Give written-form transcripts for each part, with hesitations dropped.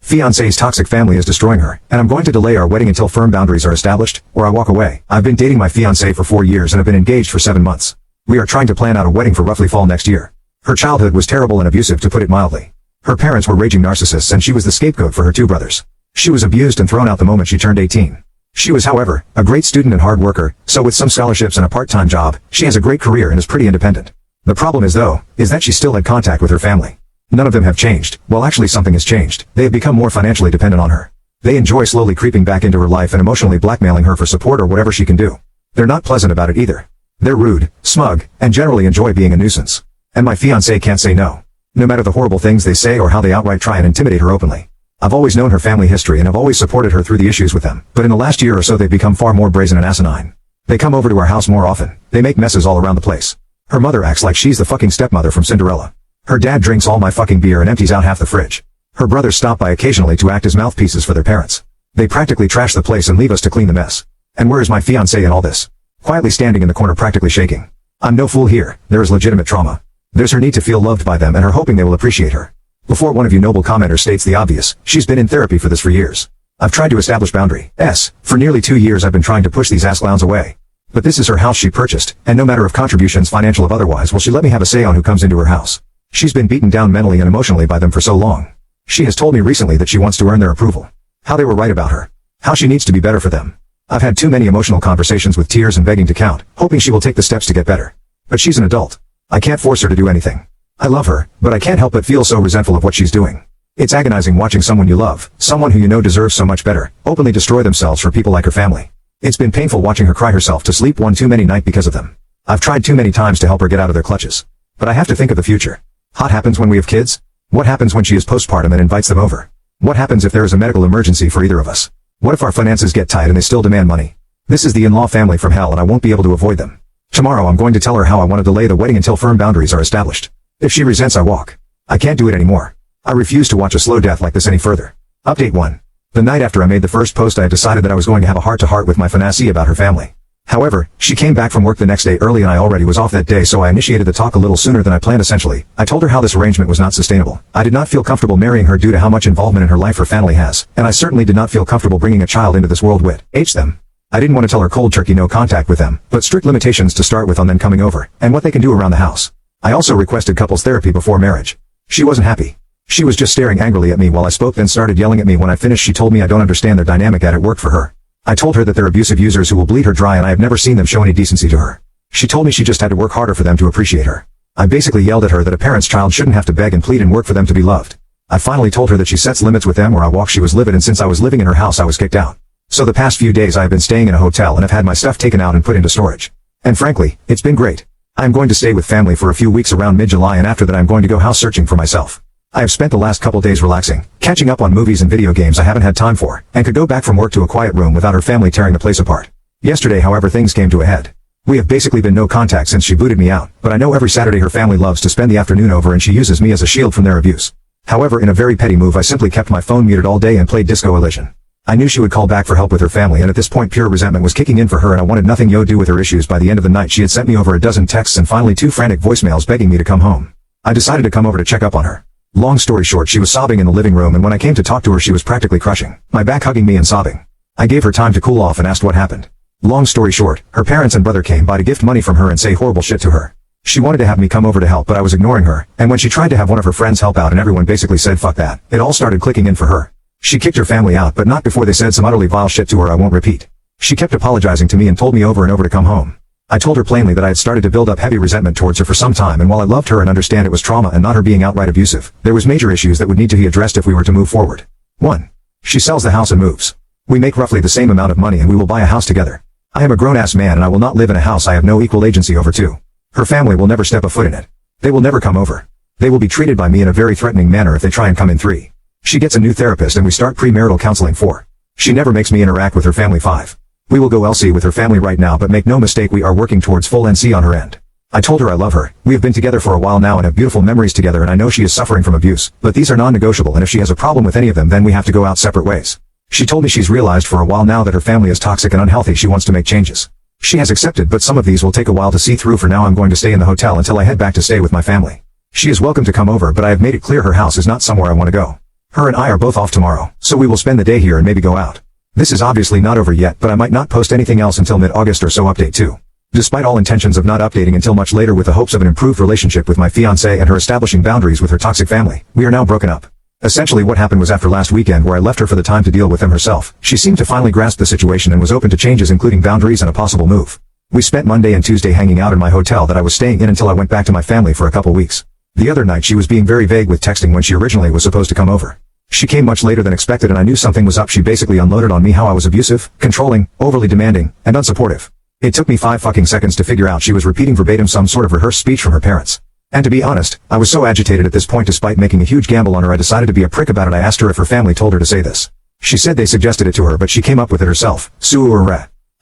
Fiancee's toxic family is destroying her, and I'm going to delay our wedding until firm boundaries are established, or I walk away. I've been dating my fiancée for 4 years and have been engaged for 7 months. We are trying to plan out a wedding for roughly fall next year. Her childhood was terrible and abusive, to put it mildly. Her parents were raging narcissists and she was the scapegoat for her 2 brothers. She was abused and thrown out the moment she turned 18. She was, however, a great student and hard worker, so with some scholarships and a part-time job, she has a great career and is pretty independent. The problem is that she still had contact with her family. None of them have changed. Well, actually something has changed. They have become more financially dependent on her. They enjoy slowly creeping back into her life and emotionally blackmailing her for support or whatever she can do. They're not pleasant about it either. They're rude, smug, and generally enjoy being a nuisance. And my fiancé can't say no. No matter the horrible things they say or how they outright try and intimidate her openly. I've always known her family history and I've always supported her through the issues with them, but in the last year or so they've become far more brazen and asinine. They come over to our house more often. They make messes all around the place. Her mother acts like she's the fucking stepmother from Cinderella. Her dad drinks all my fucking beer and empties out half the fridge. Her brothers stop by occasionally to act as mouthpieces for their parents. They practically trash the place and leave us to clean the mess. And where is my fiancé in all this? Quietly standing in the corner, practically shaking. I'm no fool here. There is legitimate trauma. There's her need to feel loved by them and her hoping they will appreciate her. Before one of you noble commenters states the obvious, she's been in therapy for this for years. I've tried to establish boundaries. For nearly 2 years I've been trying to push these ass clowns away. But this is her house she purchased, and no matter of contributions, financial or otherwise, will she let me have a say on who comes into her house. She's been beaten down mentally and emotionally by them for so long. She has told me recently that she wants to earn their approval. How they were right about her. How she needs to be better for them. I've had too many emotional conversations with tears and begging to count, hoping she will take the steps to get better. But she's an adult. I can't force her to do anything. I love her, but I can't help but feel so resentful of what she's doing. It's agonizing watching someone you love, someone who you know deserves so much better, openly destroy themselves for people like her family. It's been painful watching her cry herself to sleep one too many night because of them. I've tried too many times to help her get out of their clutches. But I have to think of the future. What happens when we have kids? What happens when she is postpartum and invites them over? What happens if there is a medical emergency for either of us? What if our finances get tight and they still demand money? This is the in-law family from hell and I won't be able to avoid them. Tomorrow I'm going to tell her how I want to delay the wedding until firm boundaries are established. If she resents, I walk. I can't do it anymore. I refuse to watch a slow death like this any further. Update 1. The night after I made the first post I had decided that I was going to have a heart-to-heart with my fiancée about her family. However, she came back from work the next day early and I already was off that day, so I initiated the talk a little sooner than I planned. Essentially, I told her how this arrangement was not sustainable. I did not feel comfortable marrying her due to how much involvement in her life her family has, and I certainly did not feel comfortable bringing a child into this world with them. I didn't want to tell her cold turkey no contact with them, but strict limitations to start with on them coming over, and what they can do around the house. I also requested couples therapy before marriage. She wasn't happy. She was just staring angrily at me while I spoke, then started yelling at me when I finished. She told me I don't understand their dynamic at it worked for her. I told her that they're abusive users who will bleed her dry and I have never seen them show any decency to her. She told me she just had to work harder for them to appreciate her. I basically yelled at her that a parent's child shouldn't have to beg and plead and work for them to be loved. I finally told her that she sets limits with them or I walk. She was livid, and since I was living in her house I was kicked out. So the past few days I have been staying in a hotel and have had my stuff taken out and put into storage. And frankly, it's been great. I am going to stay with family for a few weeks around mid-July, and after that I am going to go house searching for myself. I have spent the last couple days relaxing, catching up on movies and video games I haven't had time for, and could go back from work to a quiet room without her family tearing the place apart. Yesterday, however, things came to a head. We have basically been no contact since she booted me out, but I know every Saturday her family loves to spend the afternoon over and she uses me as a shield from their abuse. However, in a very petty move I simply kept my phone muted all day and played Disco Elysium. I knew she would call back for help with her family, and at this point pure resentment was kicking in for her and I wanted nothing to do with her issues. By the end of the night she had sent me over a dozen texts and finally 2 frantic voicemails begging me to come home. I decided to come over to check up on her. Long story short, she was sobbing in the living room, and when I came to talk to her she was practically crushing my back, hugging me and sobbing. I gave her time to cool off and asked what happened. Long story short, her parents and brother came by to gift money from her and say horrible shit to her. She wanted to have me come over to help, but I was ignoring her, and when she tried to have one of her friends help out and everyone basically said fuck that, it all started clicking in for her. She kicked her family out, but not before they said some utterly vile shit to her I won't repeat. She kept apologizing to me and told me over and over to come home. I told her plainly that I had started to build up heavy resentment towards her for some time, and while I loved her and understand it was trauma and not her being outright abusive, there was major issues that would need to be addressed if we were to move forward. 1. She sells the house and moves. We make roughly the same amount of money and we will buy a house together. I am a grown-ass man and I will not live in a house I have no equal agency over. 2. Her family will never step a foot in it. They will never come over. They will be treated by me in a very threatening manner if they try and come in. 3. She gets a new therapist and we start premarital counseling. 4. She never makes me interact with her family. 5. We will go LC with her family right now, but make no mistake, we are working towards full NC on her end. I told her I love her. We have been together for a while now and have beautiful memories together, and I know she is suffering from abuse, but these are non-negotiable, and if she has a problem with any of them then we have to go out separate ways. She told me she's realized for a while now that her family is toxic and unhealthy. She wants to make changes. She has accepted, but some of these will take a while to see through. For now I'm going to stay in the hotel until I head back to stay with my family. She is welcome to come over, but I have made it clear her house is not somewhere I want to go. Her and I are both off tomorrow, so we will spend the day here and maybe go out. This is obviously not over yet, but I might not post anything else until mid-August or so. Update 2. Despite all intentions of not updating until much later with the hopes of an improved relationship with my fiancée and her establishing boundaries with her toxic family, we are now broken up. Essentially what happened was after last weekend where I left her for the time to deal with them herself, she seemed to finally grasp the situation and was open to changes including boundaries and a possible move. We spent Monday and Tuesday hanging out in my hotel that I was staying in until I went back to my family for a couple weeks. The other night she was being very vague with texting when she originally was supposed to come over. She came much later than expected and I knew something was up. She basically unloaded on me how I was abusive, controlling, overly demanding, and unsupportive. It took me 5 fucking seconds to figure out she was repeating verbatim some sort of rehearsed speech from her parents. And to be honest, I was so agitated at this point despite making a huge gamble on her I decided to be a prick about it. I asked her if her family told her to say this. She said they suggested it to her but she came up with it herself.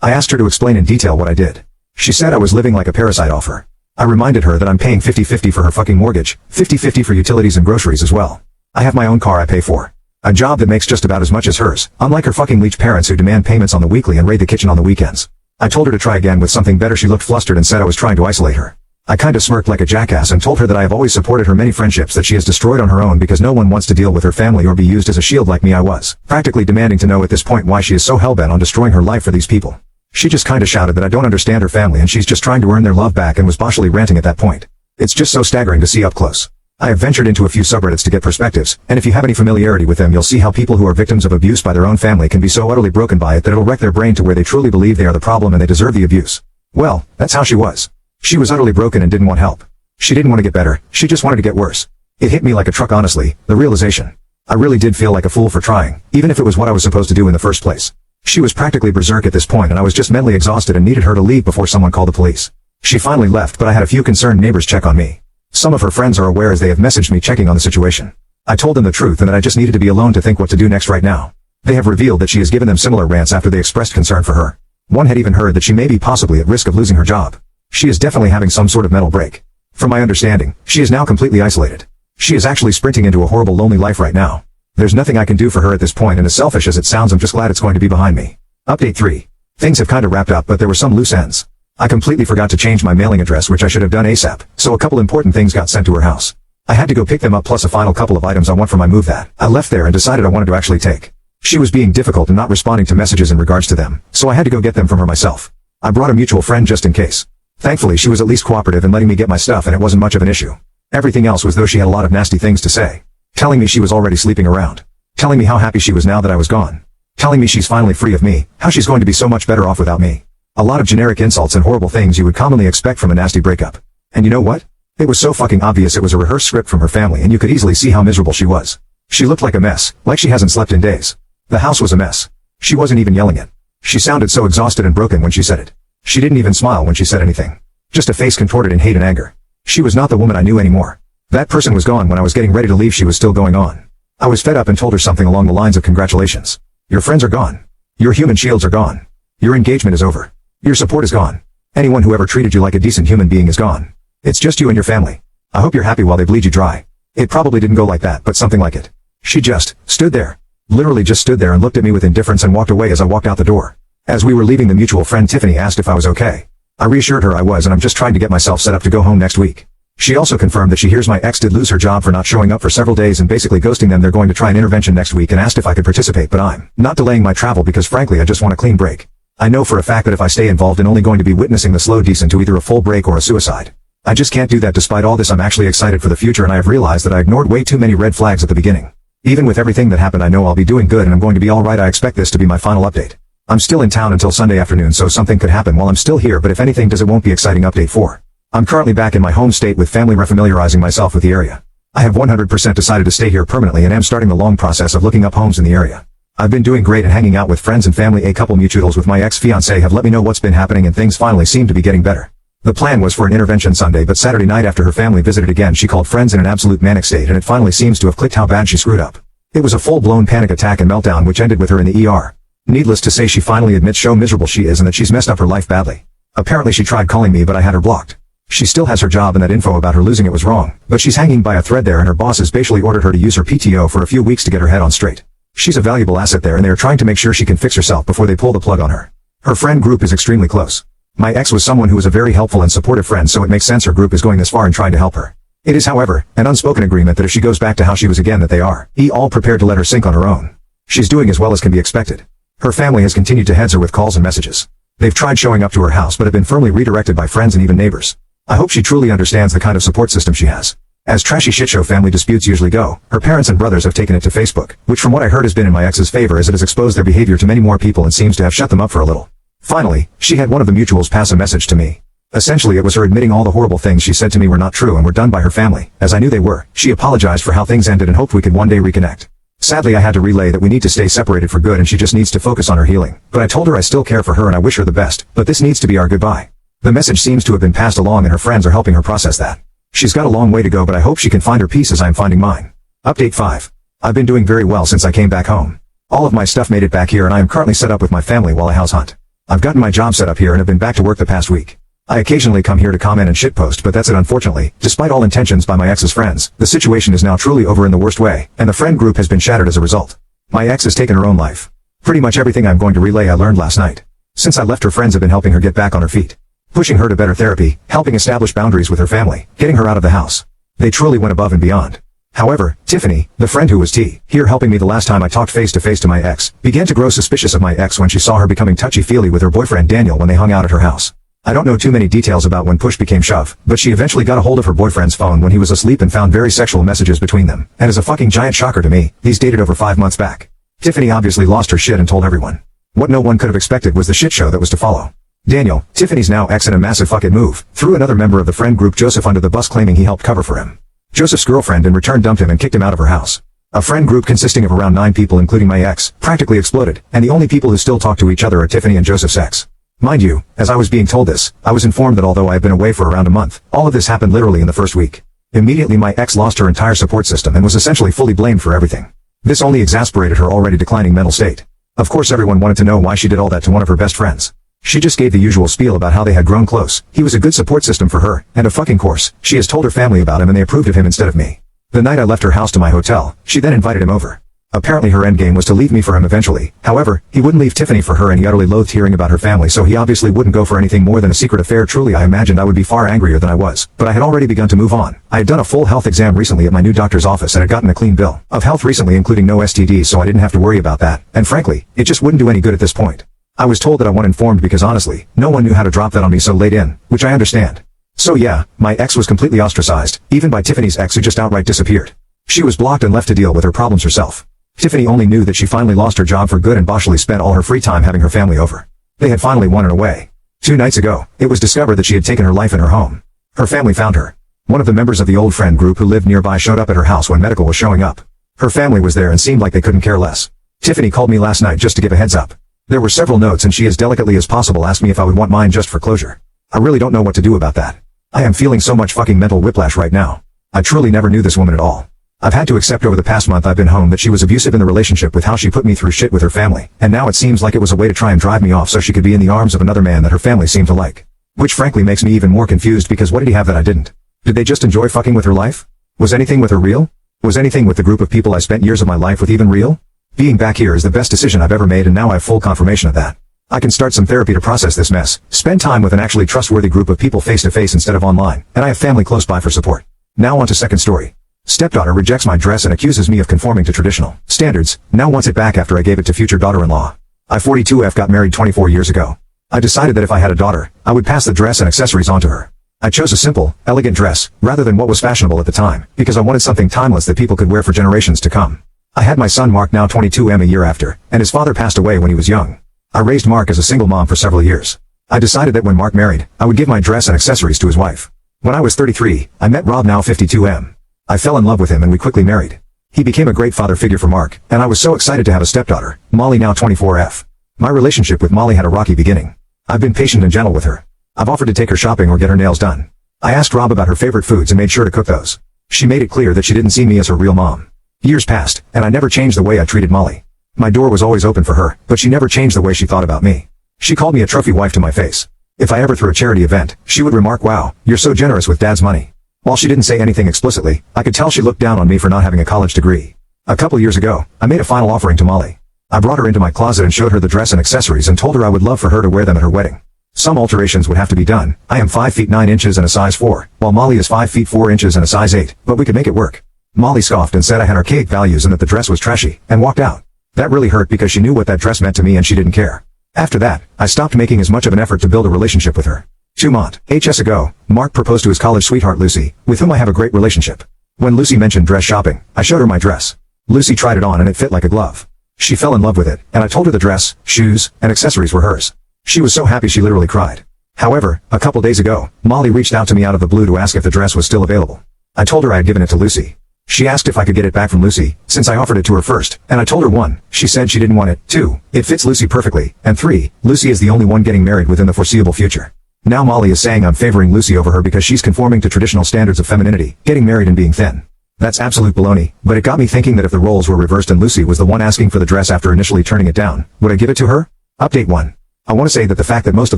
I asked her to explain in detail what I did. She said I was living like a parasite off her. I reminded her that I'm paying 50-50 for her fucking mortgage, 50-50 for utilities and groceries as well. I have my own car I pay for. A job that makes just about as much as hers, unlike her fucking leech parents who demand payments on the weekly and raid the kitchen on the weekends. I told her to try again with something better. She looked flustered and said I was trying to isolate her. I kinda smirked like a jackass and told her that I have always supported her many friendships that she has destroyed on her own because no one wants to deal with her family or be used as a shield like me. I was practically demanding to know at this point why she is so hellbent on destroying her life for these people. She just kinda shouted that I don't understand her family and she's just trying to earn their love back and was partially ranting at that point. It's just so staggering to see up close. I have ventured into a few subreddits to get perspectives, and if you have any familiarity with them you'll see how people who are victims of abuse by their own family can be so utterly broken by it that it'll wreck their brain to where they truly believe they are the problem and they deserve the abuse. Well, that's how she was. She was utterly broken and didn't want help. She didn't want to get better, she just wanted to get worse. It hit me like a truck honestly, the realization. I really did feel like a fool for trying, even if it was what I was supposed to do in the first place. She was practically berserk at this point and I was just mentally exhausted and needed her to leave before someone called the police. She finally left but I had a few concerned neighbors check on me. Some of her friends are aware as they have messaged me checking on the situation. I told them the truth and that I just needed to be alone to think what to do next right now. They have revealed that she has given them similar rants after they expressed concern for her. One had even heard that she may be possibly at risk of losing her job. She is definitely having some sort of mental break. From my understanding, she is now completely isolated. She is actually sprinting into a horrible lonely life right now. There's nothing I can do for her at this point and as selfish as it sounds I'm just glad it's going to be behind me. Update 3. Things have kinda wrapped up but there were some loose ends. I completely forgot to change my mailing address which I should have done ASAP, so a couple important things got sent to her house. I had to go pick them up plus a final couple of items I want for my move that I left there and decided I wanted to actually take. She was being difficult and not responding to messages in regards to them, so I had to go get them from her myself. I brought a mutual friend just in case. Thankfully she was at least cooperative in letting me get my stuff and it wasn't much of an issue. Everything else was though she had a lot of nasty things to say. Telling me she was already sleeping around. Telling me how happy she was now that I was gone. Telling me she's finally free of me, how she's going to be so much better off without me. A lot of generic insults and horrible things you would commonly expect from a nasty breakup. And you know what? It was so fucking obvious it was a rehearsed script from her family and you could easily see how miserable she was. She looked like a mess, like she hasn't slept in days. The house was a mess. She wasn't even yelling it. She sounded so exhausted and broken when she said it. She didn't even smile when she said anything. Just a face contorted in hate and anger. She was not the woman I knew anymore. That person was gone when I was getting ready to leave. She was still going on. I was fed up and told her something along the lines of congratulations. Your friends are gone. Your human shields are gone. Your engagement is over. Your support is gone. Anyone who ever treated you like a decent human being is gone. It's just you and your family. I hope you're happy while they bleed you dry. It probably didn't go like that, but something like it. She just stood there. Literally just stood there and looked at me with indifference and walked away as I walked out the door. As we were leaving, the mutual friend Tiffany asked if I was okay. I reassured her I was and I'm just trying to get myself set up to go home next week. She also confirmed that she hears my ex did lose her job for not showing up for several days and basically ghosting them. They're going to try an intervention next week and asked if I could participate, but I'm not delaying my travel because frankly I just want a clean break. I know for a fact that if I stay involved I'm only going to be witnessing the slow descent to either a full break or a suicide. I just can't do that. Despite all this I'm actually excited for the future and I have realized that I ignored way too many red flags at the beginning. Even with everything that happened I know I'll be doing good and I'm going to be alright. I expect this to be my final update. I'm still in town until Sunday afternoon so something could happen while I'm still here, but if anything does it won't be exciting. Update 4. I'm currently back in my home state with family, refamiliarizing myself with the area. I have 100% decided to stay here permanently and am starting the long process of looking up homes in the area. I've been doing great and hanging out with friends and family. A couple mutuals with my ex-fiancée have let me know what's been happening and things finally seem to be getting better. The plan was for an intervention Sunday, but Saturday night after her family visited again she called friends in an absolute manic state and it finally seems to have clicked how bad she screwed up. It was a full-blown panic attack and meltdown which ended with her in the ER. Needless to say she finally admits how miserable she is and that she's messed up her life badly. Apparently she tried calling me but I had her blocked. She still has her job and that info about her losing it was wrong, but she's hanging by a thread there and her bosses basically ordered her to use her PTO for a few weeks to get her head on straight. She's a valuable asset there and they are trying to make sure she can fix herself before they pull the plug on her. Her friend group is extremely close. My ex was someone who was a very helpful and supportive friend, so it makes sense her group is going this far in trying to help her. It is, however, an unspoken agreement that if she goes back to how she was again that they are all prepared to let her sink on her own. She's doing as well as can be expected. Her family has continued to heads her with calls and messages. They've tried showing up to her house but have been firmly redirected by friends and even neighbors. I hope she truly understands the kind of support system she has. As trashy shitshow family disputes usually go, her parents and brothers have taken it to Facebook, which from what I heard has been in my ex's favor as it has exposed their behavior to many more people and seems to have shut them up for a little. Finally, she had one of the mutuals pass a message to me. Essentially it was her admitting all the horrible things she said to me were not true and were done by her family, as I knew they were. She apologized for how things ended and hoped we could one day reconnect. Sadly I had to relay that we need to stay separated for good and she just needs to focus on her healing, but I told her I still care for her and I wish her the best, but this needs to be our goodbye. The message seems to have been passed along and her friends are helping her process that. She's got a long way to go but I hope she can find her peace as I am finding mine. Update 5. I've been doing very well since I came back home. All of my stuff made it back here and I am currently set up with my family while I house hunt. I've gotten my job set up here and have been back to work the past week. I occasionally come here to comment and shitpost but that's it unfortunately. Despite all intentions by my ex's friends, the situation is now truly over in the worst way, and the friend group has been shattered as a result. My ex has taken her own life. Pretty much everything I'm going to relay I learned last night. Since I left her friends have been helping her get back on her feet. Pushing her to better therapy, helping establish boundaries with her family, getting her out of the house. They truly went above and beyond. However, Tiffany, the friend who was here helping me the last time I talked face to face to my ex, began to grow suspicious of my ex when she saw her becoming touchy-feely with her boyfriend Daniel when they hung out at her house. I don't know too many details about when push became shove, but she eventually got a hold of her boyfriend's phone when he was asleep and found very sexual messages between them, and as a fucking giant shocker to me, these dated over 5 months back. Tiffany obviously lost her shit and told everyone. What no one could have expected was the shit show that was to follow. Daniel, Tiffany's now ex in a massive fuck it move, threw another member of the friend group Joseph under the bus claiming he helped cover for him. Joseph's girlfriend in return dumped him and kicked him out of her house. A friend group consisting of around 9 people including my ex, practically exploded, and the only people who still talk to each other are Tiffany and Joseph's ex. Mind you, as I was being told this, I was informed that although I had been away for around a month, all of this happened literally in the first week. Immediately my ex lost her entire support system and was essentially fully blamed for everything. This only exasperated her already declining mental state. Of course everyone wanted to know why she did all that to one of her best friends. She just gave the usual spiel about how they had grown close, he was a good support system for her, and of fucking course, she has told her family about him and they approved of him instead of me. The night I left her house to my hotel, she then invited him over. Apparently her endgame was to leave me for him eventually, however, he wouldn't leave Tiffany for her and he utterly loathed hearing about her family so he obviously wouldn't go for anything more than a secret affair. Truly I imagined I would be far angrier than I was, but I had already begun to move on. I had done a full health exam recently at my new doctor's office and had gotten a clean bill of health recently including no STDs so I didn't have to worry about that, and frankly, it just wouldn't do any good at this point. I was told that I wasn't informed because honestly, no one knew how to drop that on me so late in, which I understand. So yeah, my ex was completely ostracized, even by Tiffany's ex who just outright disappeared. She was blocked and left to deal with her problems herself. Tiffany only knew that she finally lost her job for good and boshily spent all her free time having her family over. They had finally won her away. 2 nights ago, it was discovered that she had taken her life in her home. Her family found her. One of the members of the old friend group who lived nearby showed up at her house when medical was showing up. Her family was there and seemed like they couldn't care less. Tiffany called me last night just to give a heads up. There were several notes and she as delicately as possible asked me if I would want mine just for closure. I really don't know what to do about that. I am feeling so much fucking mental whiplash right now. I truly never knew this woman at all. I've had to accept over the past month I've been home that she was abusive in the relationship with how she put me through shit with her family, and now it seems like it was a way to try and drive me off so she could be in the arms of another man that her family seemed to like. Which frankly makes me even more confused because what did he have that I didn't? Did they just enjoy fucking with her life? Was anything with her real? Was anything with the group of people I spent years of my life with even real? Being back here is the best decision I've ever made and now I have full confirmation of that. I can start some therapy to process this mess, spend time with an actually trustworthy group of people face to face instead of online, and I have family close by for support. Now on to second story. Stepdaughter rejects my dress and accuses me of conforming to traditional standards, now wants it back after I gave it to future daughter-in-law. I 42F got married 24 years ago. I decided that if I had a daughter, I would pass the dress and accessories on to her. I chose a simple, elegant dress, rather than what was fashionable at the time, because I wanted something timeless that people could wear for generations to come. I had my son Mark now 22M a year after, and his father passed away when he was young. I raised Mark as a single mom for several years. I decided that when Mark married, I would give my dress and accessories to his wife. When I was 33, I met Rob now 52M. I fell in love with him and we quickly married. He became a great father figure for Mark, and I was so excited to have a stepdaughter, Molly now 24F. My relationship with Molly had a rocky beginning. I've been patient and gentle with her. I've offered to take her shopping or get her nails done. I asked Rob about her favorite foods and made sure to cook those. She made it clear that she didn't see me as her real mom. Years passed, and I never changed the way I treated Molly. My door was always open for her, but she never changed the way she thought about me. She called me a trophy wife to my face. If I ever threw a charity event, she would remark, "Wow, you're so generous with Dad's money." While she didn't say anything explicitly, I could tell she looked down on me for not having a college degree. A couple years ago, I made a final offering to Molly. I brought her into my closet and showed her the dress and accessories and told her I would love for her to wear them at her wedding. Some alterations would have to be done. I am 5 feet 9 inches and a size 4, while Molly is 5 feet 4 inches and a size 8, but we could make it work. Molly scoffed and said I had archaic values and that the dress was trashy, and walked out. That really hurt because she knew what that dress meant to me and she didn't care. After that, I stopped making as much of an effort to build a relationship with her. 2 months ago, Mark proposed to his college sweetheart Lucy, with whom I have a great relationship. When Lucy mentioned dress shopping, I showed her my dress. Lucy tried it on and it fit like a glove. She fell in love with it, and I told her the dress, shoes, and accessories were hers. She was so happy she literally cried. However, a couple days ago, Molly reached out to me out of the blue to ask if the dress was still available. I told her I had given it to Lucy. She asked if I could get it back from Lucy, since I offered it to her first, and I told her 1, she said she didn't want it, 2, it fits Lucy perfectly, and 3, Lucy is the only one getting married within the foreseeable future. Now Molly is saying I'm favoring Lucy over her because she's conforming to traditional standards of femininity, getting married and being thin. That's absolute baloney, but it got me thinking that if the roles were reversed and Lucy was the one asking for the dress after initially turning it down, would I give it to her? Update 1. I want to say that the fact that most of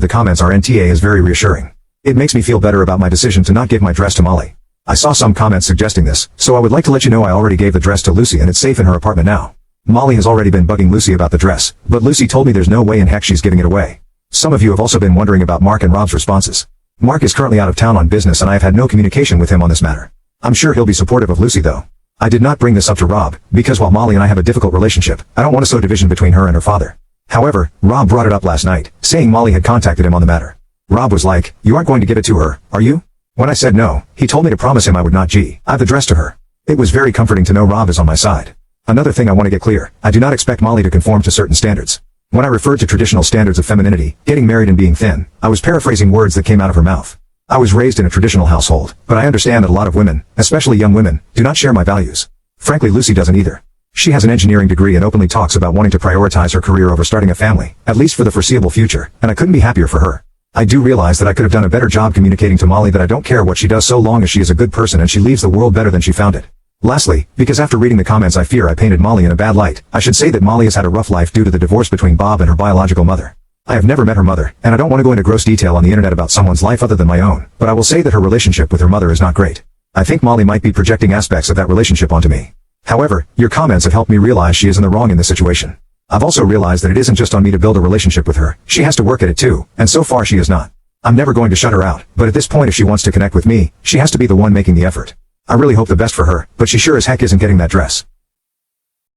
the comments are NTA is very reassuring. It makes me feel better about my decision to not give my dress to Molly. I saw some comments suggesting this, so I would like to let you know I already gave the dress to Lucy and it's safe in her apartment now. Molly has already been bugging Lucy about the dress, but Lucy told me there's no way in heck she's giving it away. Some of you have also been wondering about Mark and Rob's responses. Mark is currently out of town on business and I have had no communication with him on this matter. I'm sure he'll be supportive of Lucy though. I did not bring this up to Rob, because while Molly and I have a difficult relationship, I don't want to sow division between her and her father. However, Rob brought it up last night, saying Molly had contacted him on the matter. Rob was like, "You aren't going to give it to her, are you?" When I said no, he told me to promise him I would not give the dress to her. It was very comforting to know Rob is on my side. Another thing I want to get clear, I do not expect Molly to conform to certain standards. When I referred to traditional standards of femininity, getting married and being thin, I was paraphrasing words that came out of her mouth. I was raised in a traditional household, but I understand that a lot of women, especially young women, do not share my values. Frankly, Lucy doesn't either. She has an engineering degree and openly talks about wanting to prioritize her career over starting a family, at least for the foreseeable future, and I couldn't be happier for her. I do realize that I could have done a better job communicating to Molly that I don't care what she does so long as she is a good person and she leaves the world better than she found it. Lastly, because after reading the comments I fear I painted Molly in a bad light, I should say that Molly has had a rough life due to the divorce between Bob and her biological mother. I have never met her mother, and I don't want to go into gross detail on the internet about someone's life other than my own, but I will say that her relationship with her mother is not great. I think Molly might be projecting aspects of that relationship onto me. However, your comments have helped me realize she is in the wrong in this situation. I've also realized that it isn't just on me to build a relationship with her, she has to work at it too, and so far she is not. I'm never going to shut her out, but at this point if she wants to connect with me, she has to be the one making the effort. I really hope the best for her, but she sure as heck isn't getting that dress.